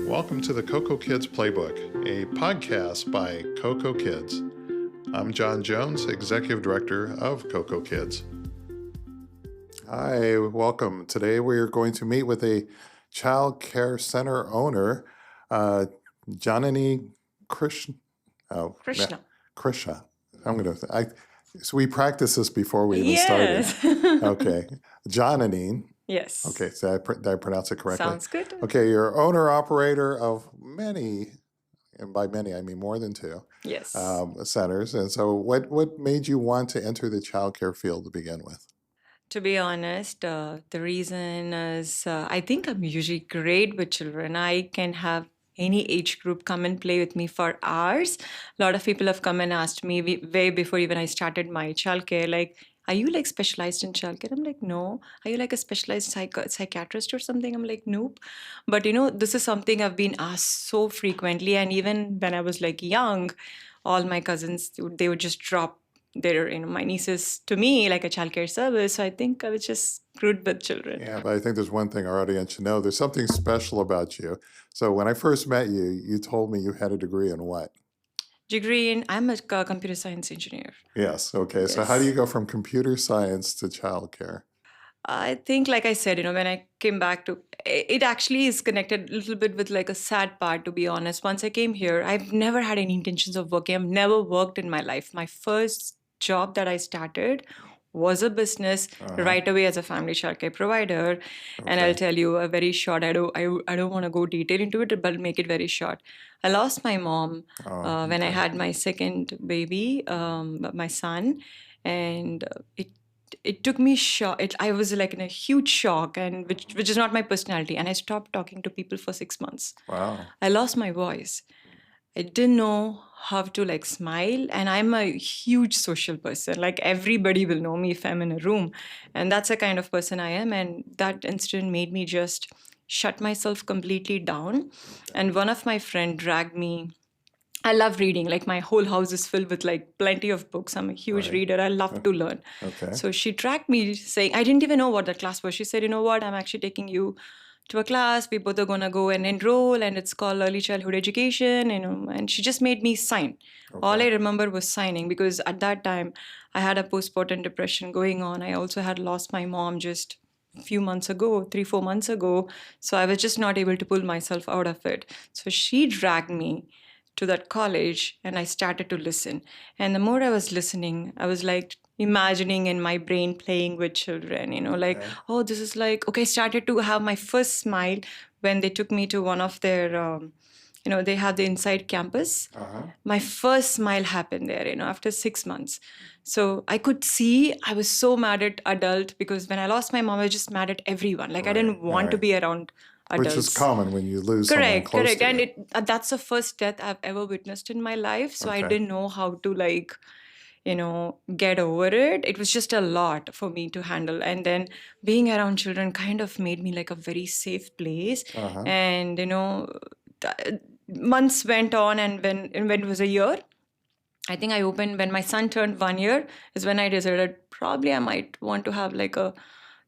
Welcome to the CocoKids Playbook, a podcast by CocoKids. I'm John Jones, Executive Director of CocoKids. Hi, welcome. Today we are going to meet with a child care center owner, Janani Krishna. Krishna. Krishna. So we practiced this before we even started. Okay. Janani. Yes. Okay, so did I pronounce it correctly? Sounds good. Okay, you're owner-operator of many, and by many I mean more than two, Yes. centers. And so what made you want to enter the childcare field to begin with? To be honest, the reason is I think I'm usually great with children. I can have any age group come and play with me for hours. A lot of people have come and asked me way before even I started my childcare, like, are you like specialized in childcare? I'm like, no. Are you like a specialized psychiatrist or something? I'm like, nope. But this is something I've been asked so frequently. And even when I was like young, all my cousins, they would just drop their, my nieces to me like a childcare service. So I think I was just screwed with children. Yeah, but I think there's one thing our audience should know. There's something special about you. So when I first met you, you told me you had a degree in what? Degree in, I'm a computer science engineer. Yes. Okay. So how do you go from computer science to childcare? I think, like I said, when I came back to, it actually is connected a little bit with like a sad part, to be honest. Once I came here, I've never had any intentions of working. I've never worked in my life. My first job that I started was a business right away as a family childcare provider. And I'll tell you a very short, I don't want to go detail into it, but I'll make it very short. I lost my mom when I had my second baby, my son, and it took me shock. I was like in a huge shock, and which is not my personality. And I stopped talking to people for 6 months. Wow. I lost my voice. I didn't know how to like smile, and I'm a huge social person. Like everybody will know me if I'm in a room, and that's the kind of person I am. And that incident made me just shut myself completely down. And one of my friend dragged me. I love reading. Like my whole house is filled with like plenty of books. I'm a huge reader. I love to learn. Okay. So she tracked me saying, I didn't even know what that class was. She said, you know what, I'm actually taking you to a class. We both are going to go and enroll, and it's called Early Childhood Education, and she just made me sign. All I remember was signing, because at that time I had a postpartum depression going on. I also had lost my mom just a few months ago, 3-4 months ago. So I was just not able to pull myself out of it. So she dragged me to that college, and I started to listen. And the more I was listening, I was like imagining in my brain playing with children, like, oh, this is like, okay, I started to have my first smile when they took me to one of their, they have the inside campus. My first smile happened there, after 6 months. So I could see I was so mad at adult, because when I lost my mom, I was just mad at everyone. Like I didn't want to be around adults. Which is common when you lose someone close to you. And that's the first death I've ever witnessed in my life. So I didn't know how to like, get over it. It was just a lot for me to handle. And then being around children kind of made me like a very safe place. And, months went on, and when it was a year, I think I opened, when my son turned 1 year, is when I decided probably I might want to have like a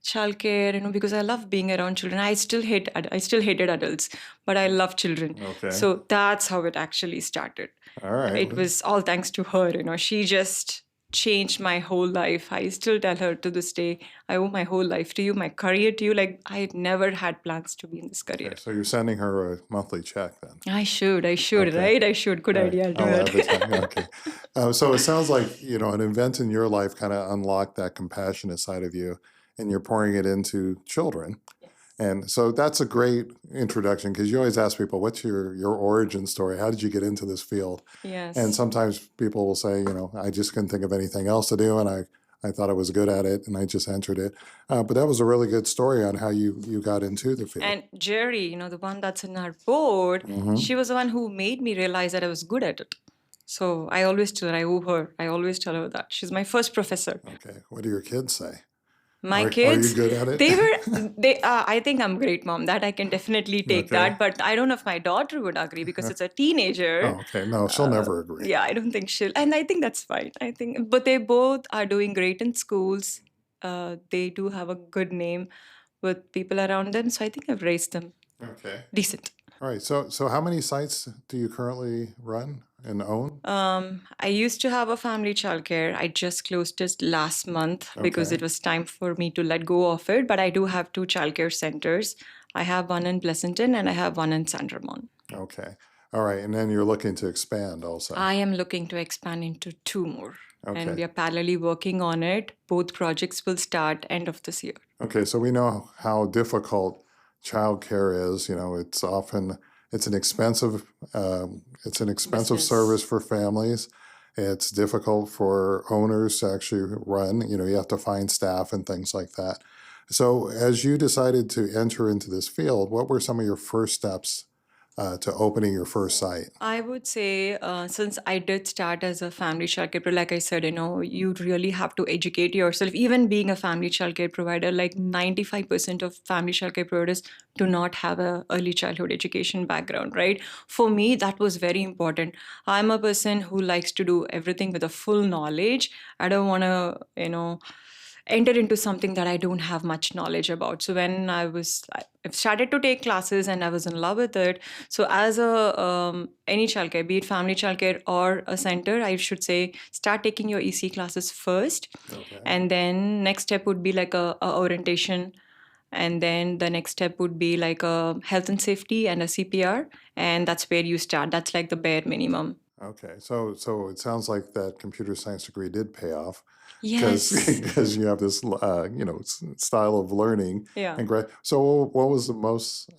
childcare, because I love being around children. I still hated adults, but I love children. So that's how it actually started. All right. It was all thanks to her. She just changed my whole life. I still tell her to this day, I owe my whole life to you, my career to you. Like I never had plans to be in this career. So you're sending her a monthly check then? I should, right? I should. Good idea. I'll do it. Okay. So it sounds like, an event in your life kind of unlocked that compassionate side of you, and you're pouring it into children. And so that's a great introduction, because you always ask people, what's your origin story? How did you get into this field? Yes. And sometimes people will say, I just couldn't think of anything else to do, and I thought I was good at it, and I just entered it. But that was a really good story on how you got into the field. And Jerry, the one that's in our board, she was the one who made me realize that I was good at it. So I always tell her, I owe her. I always tell her that. She's my first professor. Okay. What do your kids say? My kids, are you good at it? I think I'm great, Mom. That I can definitely take that. But I don't know if my daughter would agree, because it's a teenager. Oh, okay. No, she'll never agree. Yeah, I don't think she'll. And I think that's fine. But they both are doing great in schools. They do have a good name with people around them. So I think I've raised them decent. All right. So how many sites do you currently run and own? I used to have a family childcare. I just closed it last month because Okay. it was time for me to let go of it. But I do have two childcare centers. I have one in Pleasanton and I have one in San Ramon. Okay. All right. And then you're looking to expand also. I am looking to expand into two more. And we Okay. are parallelly working on it. Both projects will start end of this year. Okay. So we know how difficult childcare is. You know, it's an expensive Business. service for families. It's difficult for owners to actually run. You know, you have to find staff and things like that. So as you decided to enter into this field, what were some of your first steps to opening your first site? I would say, since I did start as a family childcare provider, like I said, you really have to educate yourself. Even being a family childcare provider, like 95% of family childcare providers do not have a early childhood education background, right? For me, that was very important. I'm a person who likes to do everything with a full knowledge. I don't want to, enter into something that I don't have much knowledge about. So when I started to take classes and I was in love with it. So as any childcare, be it family childcare or a center, I should say start taking your EC classes first, Okay. and then next step would be like a orientation. And then the next step would be like a health and safety and a CPR. And that's where you start. That's like the bare minimum. Okay, so it sounds like that computer science degree did pay off Yes. because you have this style of learning Yeah. and great. So what was the most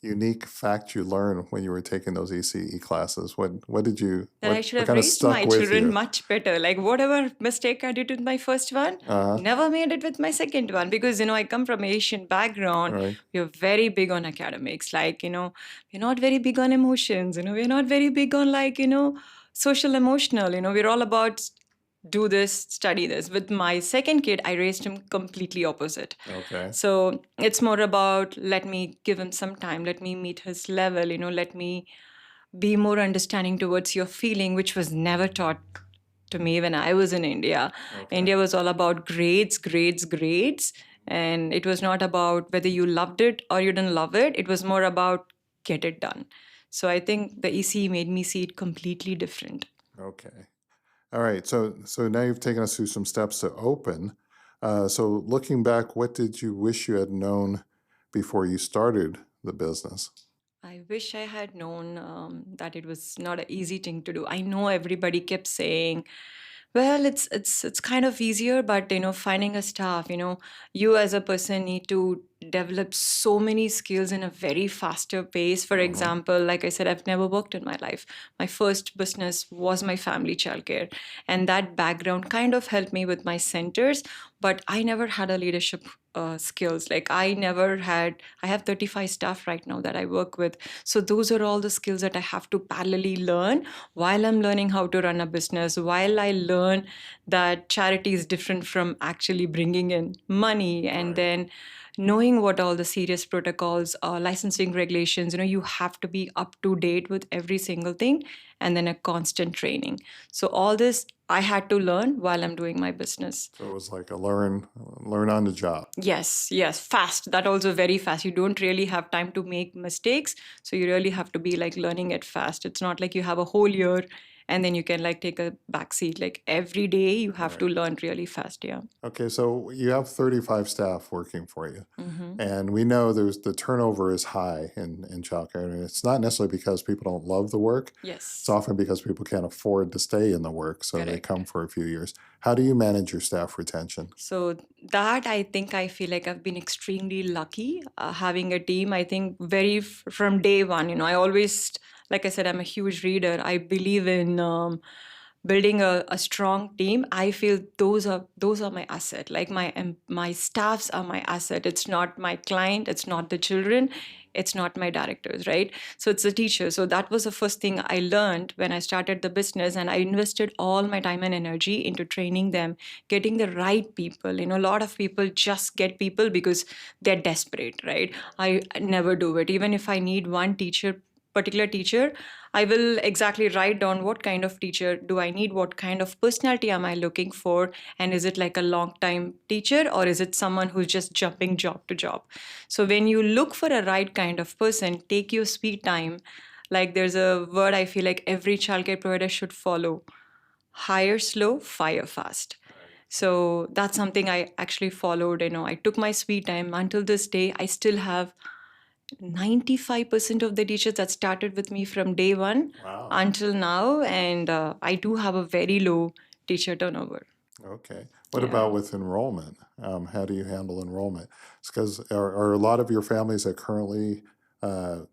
unique fact you learned when you were taking those ECE classes? What did you That I what, should what have kind of raised stuck my with children you? much better. Like whatever mistake I did with my first one, Uh-huh. never made it with my second one, because I come from Asian background. Right. We're very big on academics. Like, we're not very big on emotions. We're not very big on like, social emotional. We're all about do this, study this. With my second kid, I raised him completely opposite. Okay. So it's more about let me give him some time, let me meet his level, let me be more understanding towards your feeling, which was never taught to me when I was in India. Okay. India was all about grades, grades, grades. And it was not about whether you loved it or you didn't love it. It was more about get it done. So I think the EC made me see it completely different. Okay. All right. So now you've taken us through some steps to open. So looking back, what did you wish you had known before you started the business? I wish I had known that it was not an easy thing to do. I know everybody kept saying, well, it's kind of easier, but finding a staff, you as a person need to develop so many skills in a very faster pace. For example, like I said, I've never worked in my life. My first business was my family childcare, and that background kind of helped me with my centers, but I never had a leadership skills. Like I have 35 staff right now that I work with. So those are all the skills that I have to parallelly learn while I'm learning how to run a business, while I learn that charity is different from actually bringing in money, and Right. then knowing what all the serious protocols, licensing regulations, you have to be up to date with every single thing, and then a constant training. So all this I had to learn while I'm doing my business. So it was like a learn on the job. Yes, fast. That also very fast. You don't really have time to make mistakes. So you really have to be like learning it fast. It's not like you have a whole year and then you can like take a back seat. Like every day you have to learn really fast. Yeah. Okay, so you have 35 staff working for you. Mm-hmm. And we know the turnover is high in childcare. And it's not necessarily because people don't love the work. Yes. It's often because people can't afford to stay in the work. So they Correct. come for a few years. How do you manage your staff retention? So that I feel like I've been extremely lucky having a team. I think from day one, I always, like I said, I'm a huge reader. I believe in building a strong team. I feel those are my asset. Like my staffs are my asset. It's not my client. It's not the children. It's not my directors, right? So it's the teacher. So that was the first thing I learned when I started the business, and I invested all my time and energy into training them, getting the right people. A lot of people just get people because they're desperate, right? I never do it. Even if I need one teacher particular teacher, I will exactly write down what kind of teacher do I need, what kind of personality am I looking for, and is it like a long time teacher or is it someone who's just jumping job to job. So when you look for a right kind of person, take your sweet time. Like there's a word I feel like every childcare provider should follow: hire slow, fire fast. So that's something I actually followed. I took my sweet time. Until this day, I still have 95% of the teachers that started with me from day one Wow. until now. And I do have a very low teacher turnover. Okay. What Yeah. about with enrollment? How do you handle enrollment? Because are a lot of your families that currently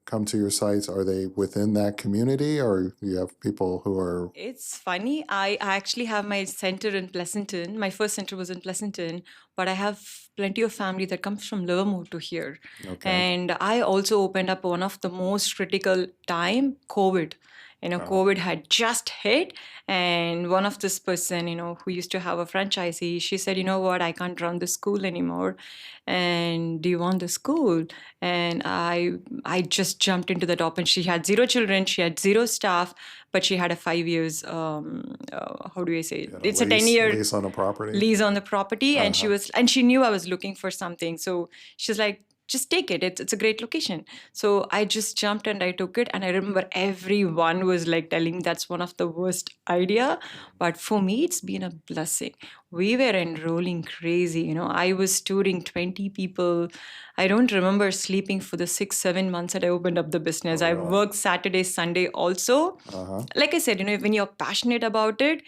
come to your sites, are they within that community, or you have people who are? It's funny. I actually have my center in Pleasanton. My first center was in Pleasanton, but I have plenty of family that comes from Livermore to here. Okay. And I also opened up one of the most critical time, COVID. COVID had just hit, and one of this person, who used to have a franchisee, she said, you know what, I can't run the school anymore. And do you want the school? And I just jumped into the top, and she had 0 children, she had 0 staff, but she had a 5 years, how do I say it? It's a 10-year lease on a property. lease on the property. And she knew I was looking for something. So she's like, just take it. It's a great location. So I just jumped and I took it. And I remember everyone was like telling me that's one of the worst idea. But for me, it's been a blessing. We were enrolling crazy. I was touring 20 people. I don't remember sleeping for the 6-7 months that I opened up the business. I worked Saturday, Sunday also. Like I said, when you're passionate about it,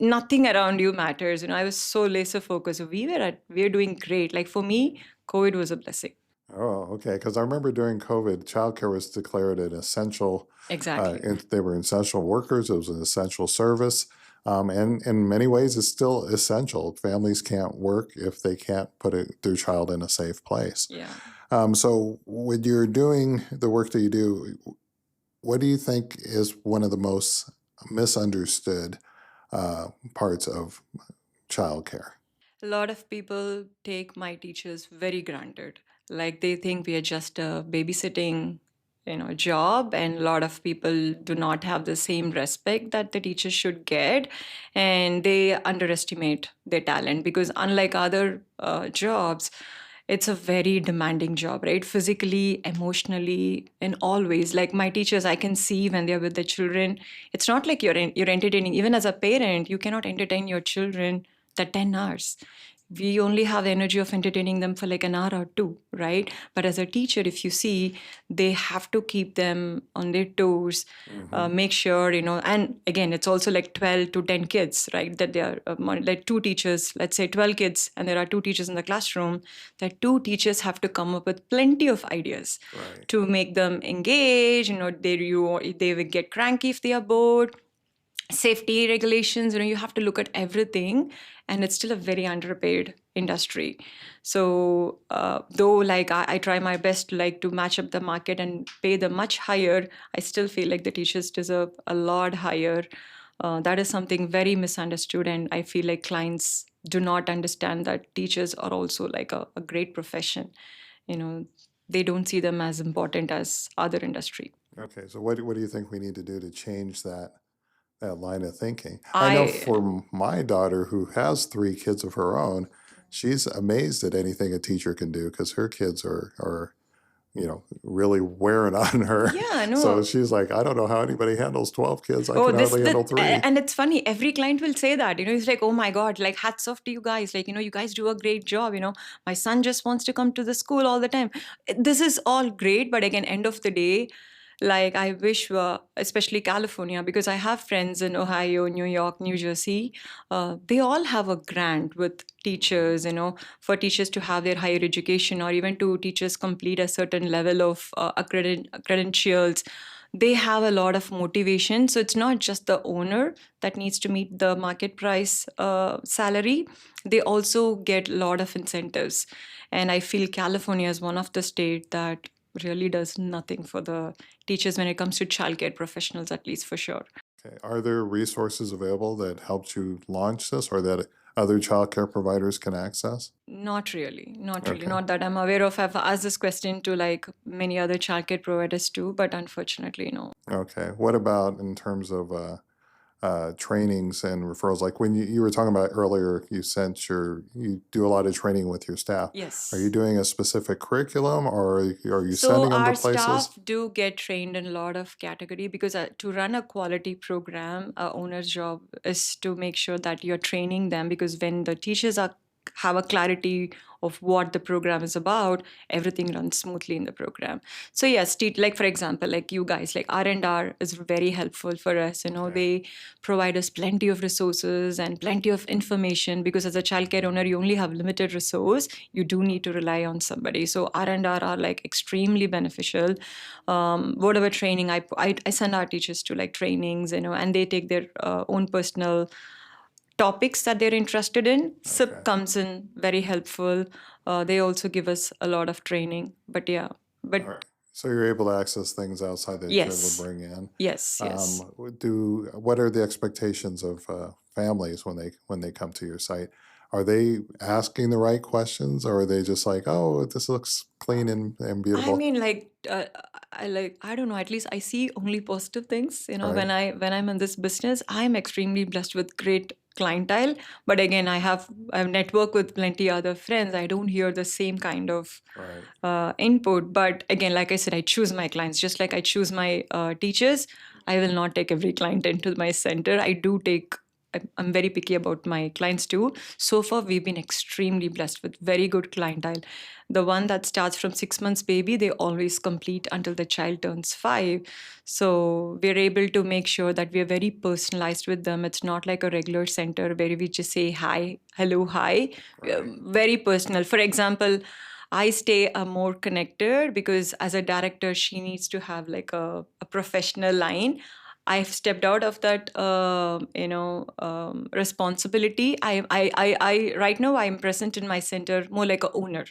nothing around you matters. I was so laser focused. We were doing great. Like for me, COVID was a blessing. Oh, okay. Because I remember during COVID, childcare was declared an essential. Exactly. They were essential workers. It was an essential service. And in many ways, it's still essential. Families can't work if they can't put their child in a safe place. Yeah. So when you're doing the work that you do, what do you think is one of the most misunderstood parts of childcare? A lot of people take my teachers very granted. Like they think we are just a babysitting, job, and a lot of people do not have the same respect that the teachers should get, and they underestimate their talent because unlike other jobs, it's a very demanding job, right? Physically, emotionally, in all ways. Like my teachers, I can see when they're with the children, it's not like you're entertaining. Even as a parent, you cannot entertain your children that 10 hours. We only have the energy of entertaining them for like an hour or 2, right? But as a teacher, if you see, they have to keep them on their toes, make sure, and again, it's also like 12 to 10 kids, right? That they are like 2 teachers, let's say 12 kids, and there are 2 teachers in the classroom, that 2 teachers have to come up with plenty of ideas to make them engage. They will get cranky if they are bored. Safety regulations, you have to look at everything, and it's still a very underpaid industry. So though like I try my best to match up the market and pay them much higher, I still feel like the teachers deserve a lot higher. That is something very misunderstood, and I feel like clients do not understand that teachers are also like a great profession. They don't see them as important as other industry. Okay, so what do you think we need to do to change that line of thinking? I know for my daughter, who has 3 kids of her own, she's amazed at anything a teacher can do because her kids are really wearing on her. Yeah, no. So she's like, I don't know how anybody handles 12 kids. I can hardly handle 3. And it's funny, every client will say that. It's like, oh my God, like hats off to you guys. Like, you guys do a great job. My son just wants to come to the school all the time. This is all great. But again, end of the day, like I wish, especially California, because I have friends in Ohio, New York, New Jersey. They all have a grant with teachers, for teachers to have their higher education, or even to teachers complete a certain level of credentials. They have a lot of motivation. So it's not just the owner that needs to meet the market price salary. They also get a lot of incentives. And I feel California is one of the states that really does nothing for the teachers when it comes to childcare professionals, at least for sure. Okay. Are there resources available that helped you launch this, or that other childcare providers can access? Not really. Not really. Okay. Not that I'm aware of. I've asked this question to like many other childcare providers too, but unfortunately, no. Okay. What about in terms of trainings and referrals? Like when you were talking about earlier, you do a lot of training with your staff. Are you Yes. doing a specific curriculum, or are you So sending them to our places? staff do get trained in a lot of category because to run a quality program, a owner's job is to make sure that you're training them, because when the teachers have a clarity of what the program is about, everything runs smoothly in the program. So yes, like for example, like you guys, like R&R is very helpful for us. Okay. They provide us plenty of resources and plenty of information, because as a childcare owner, you only have limited resource. You do need to rely on somebody. So R&R are like extremely beneficial. Whatever training I send our teachers to like trainings, and they take their own personal topics that they're interested in. SIP Okay. comes in very helpful. They also give us a lot of training. But yeah, but All right. So you're able to access things outside that you're able to yes, bring in. yes, yes. What are the expectations of families when they come to your site? Are they asking the right questions, or are they just like, oh, this looks clean and I beautiful? mean, I don't know. At least I see only positive things. Right. When I'm in this business, I'm extremely blessed with great clientele. But again, I've networked with plenty other friends. I don't hear the same kind of Right. input. But again, like I said, I choose my clients just like I choose my teachers. I will not take every client into my center. I'm very picky about my clients too. So far, we've been extremely blessed with very good clientele. The one that starts from 6 months baby, they always complete until the child turns 5. So we're able to make sure that we're very personalized with them. It's not like a regular center where we just say hi, hello, hi. Right. Very personal. For example, I stay more connected because as a director, she needs to have like a professional line. I've stepped out of that, responsibility. I right now I'm present in my center more like a owner.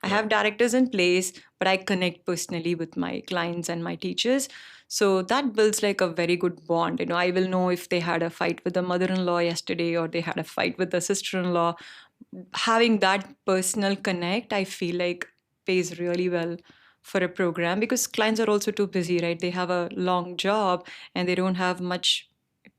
I have directors in place, but I connect personally with my clients and my teachers. So that builds like a very good bond. I will know if they had a fight with the mother-in-law yesterday or they had a fight with the sister-in-law. Having that personal connect, I feel like pays really well for a program, because clients are also too busy, right? They have a long job and they don't have much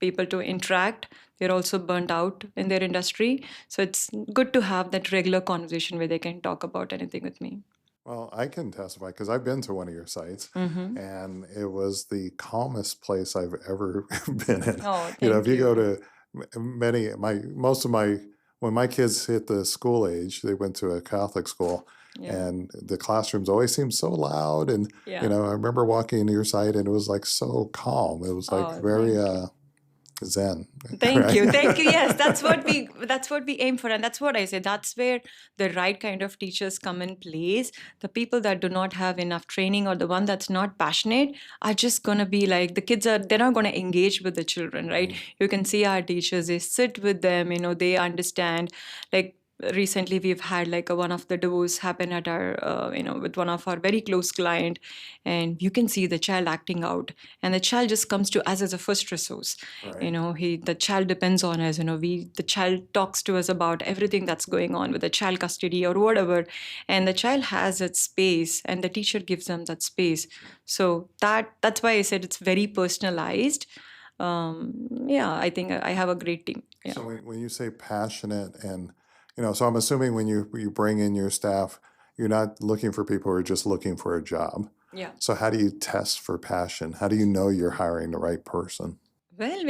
people to interact. They're also burnt out in their industry. So it's good to have that regular conversation where they can talk about anything with me. Well, I can testify because I've been to one of your sites, Mm-hmm. and it was the calmest place I've ever been in. Oh, If thank you go you. to most of my when my kids hit the school age, they went to a Catholic school, Yeah. and the classrooms always seemed so loud. And Yeah. I remember walking into your site, and it was like so calm. It was like Oh, very thank you. zen. Thank you. Right? Thank you. Yes, that's what we aim for. And that's what I say. That's where the right kind of teachers come in place. The people that do not have enough training, or the one that's not passionate, are just gonna be like, they're not gonna engage with the children, right? You can see our teachers, they sit with them, they understand. Like recently we've had like one of the divorce happen at our with one of our very close client, and you can see the child acting out, and the child just comes to us as a first resource. Right. The child depends on us. The child talks to us about everything that's going on with the child custody or whatever, and the child has its space and the teacher gives them that space. So that's why I said it's very personalized. Yeah, I think I have a great team. Yeah. So when you say passionate, and so I'm assuming when you bring in your staff, you're not looking for people who are just looking for a job. Yeah. So how do you test for passion? How do you know you're hiring the right person? Well,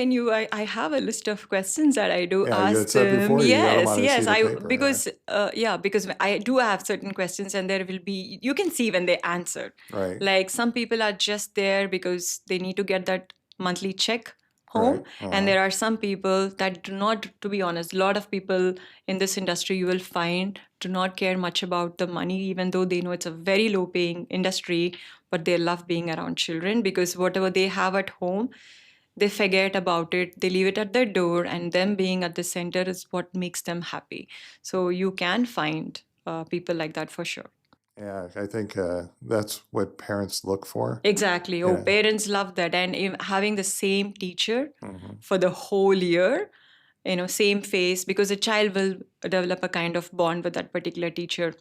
I have a list of questions that I do Yeah, you had ask said them. before you got them Yes, on a yes. sheet of paper. Because I do have certain questions, and there will be, you can see when they answer. Right. Like some people are just there because they need to get that monthly check home, Right. and there are some people that do not. To be honest, a lot of people in this industry you will find do not care much about the money, even though they know it's a very low paying industry, but they love being around children, because whatever they have at home, they forget about it, they leave it at their door, and them being at the center is what makes them happy. So you can find people like that for sure. Yeah, I think that's what parents look for. Exactly. Oh, Yeah. parents love that. And having the same teacher Mhm. for the whole year, same face, because a child will develop a kind of bond with that particular teacher.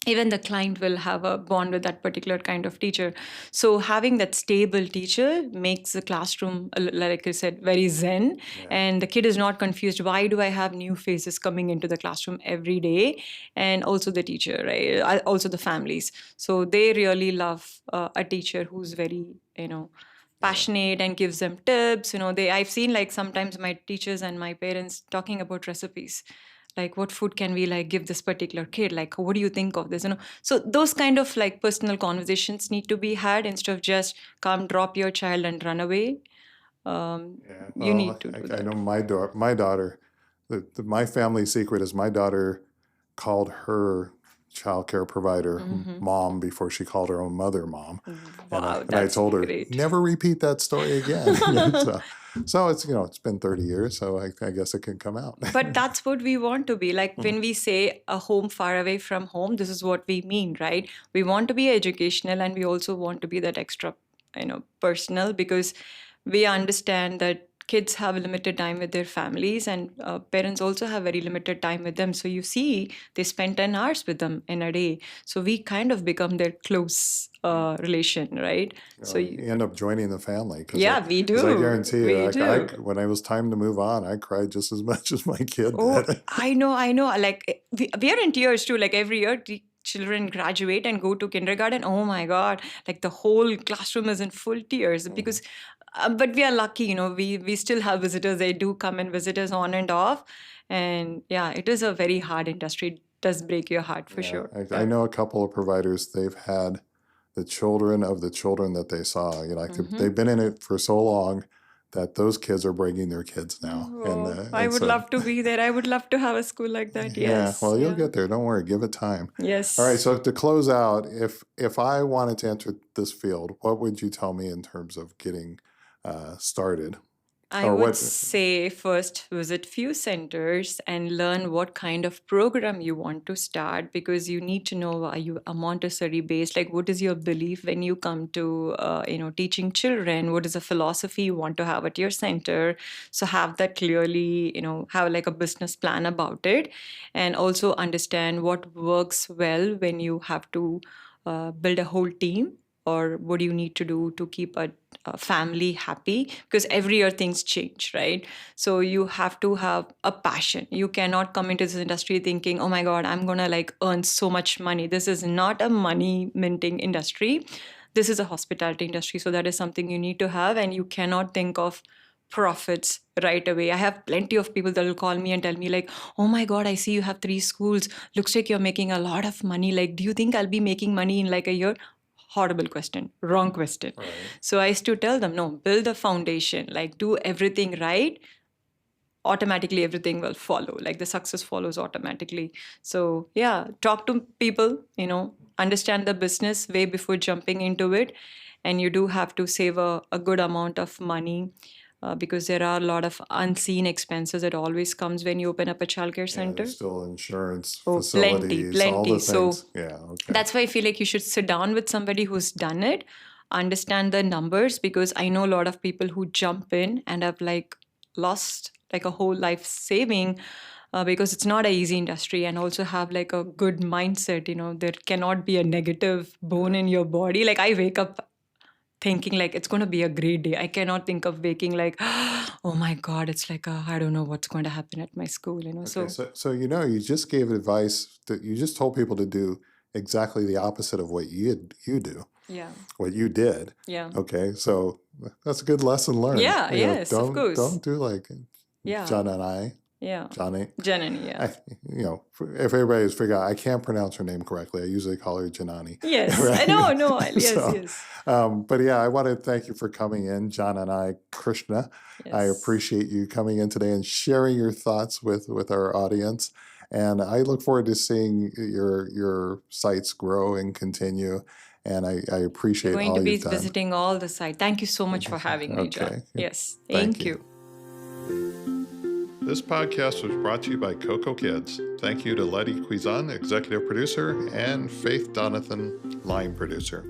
Even the client will have a bond with that particular kind of teacher. So having that stable teacher makes the classroom, like I said, very zen. And the kid is not confused. Why do I have new faces coming into the classroom every day? And also the teacher, right? Also the families. So they really love a teacher who's very, passionate and gives them tips. I've seen like sometimes my teachers and my parents talking about recipes. Like, what food can we like give this particular kid? Like, what do you think of this? So those kind of like personal conversations need to be had instead of just come, drop your child and run away. You need to do that. I know my daughter, my family secret is my daughter called her childcare provider mom before she called her own mother mom. Wow, and I told her, great. never repeat that story again. So it's, it's been 30 years, so I guess it can come out. But that's what we want to be. Like when we say a home far away from home, this is what we mean, right? We want to be educational, and we also want to be that extra, personal, because we understand that kids have limited time with their families, and parents also have very limited time with them. So you see, they spend 10 hours with them in a day. So we kind of become their close relation, right? So you end up joining the family. Yeah, we do. I guarantee you, We do. when it was time to move on, I cried just as much as my kid Oh, did. I know. Like we are in tears too. Like every year, the children graduate and go to kindergarten. Oh my God! Like the whole classroom is in full tears because. But we are lucky, we still have visitors. They do come and visit us on and off. And yeah, it is a very hard industry. It does break your heart for sure. I know a couple of providers, they've had the children of the children that they saw. They've been in it for so long that those kids are bringing their kids now. I would love to be there. I would love to have a school like that. Yes. Yeah, well, you'll get there. Don't worry. Give it time. Yes. All right. So to close out, if I wanted to enter this field, what would you tell me in terms of getting started? I would say first visit few centers and learn what kind of program you want to start, because you need to know, are you a Montessori based? Like, what is your belief when you come to teaching children? What is the philosophy you want to have at your center? So have that clearly, have like a business plan about it, and also understand what works well when you have to build a whole team, or what do you need to do to keep a family happy, because every year things change, right? So you have to have a passion. You cannot come into this industry thinking, oh my God, I'm gonna like earn so much money. This is not a money minting industry. This is a hospitality industry. So that is something you need to have, and you cannot think of profits right away. I have plenty of people that will call me and tell me like, oh my God, I see you have 3 schools. Looks like you're making a lot of money. Like, do you think I'll be making money in like a year? Horrible question, wrong question. Right. So I used to tell them, no, build a foundation, like do everything right. Automatically, everything will follow. Like the success follows automatically. So yeah, talk to people, understand the business way before jumping into it. And you do have to save a good amount of money. Because there are a lot of unseen expenses that always comes when you open up a childcare center. There's still insurance, facilities, plenty. all the things. So that's why I feel like you should sit down with somebody who's done it, understand the numbers, because I know a lot of people who jump in and have like lost like a whole life saving because it's not an easy industry, and also have like a good mindset. There cannot be a negative bone in your body. Like I wake up thinking like it's going to be a great day. I cannot think of waking like, oh my God, it's like I don't know what's going to happen at my school. Okay, so you just gave advice that you just told people to do exactly the opposite of what you do. Yeah. What you did. Yeah. Okay, so that's a good lesson learned. Yeah. Yes. Of course. Don't do like Janani. Yeah. Janani, yeah. If everybody's figured out, I can't pronounce her name correctly. I usually call her Janani. Yes. Right? No. Yes. But yeah, I want to thank you for coming in, Janani Krishna. Yes. I appreciate you coming in today and sharing your thoughts with our audience. And I look forward to seeing your sites grow and continue. And I appreciate all you've done. Going to be visiting all the sites. Thank you so much for having me, John. Yes. Thank you. This podcast was brought to you by CocoKids. Thank you to Letty Cuisan, executive producer, and Faith Donathan, line producer.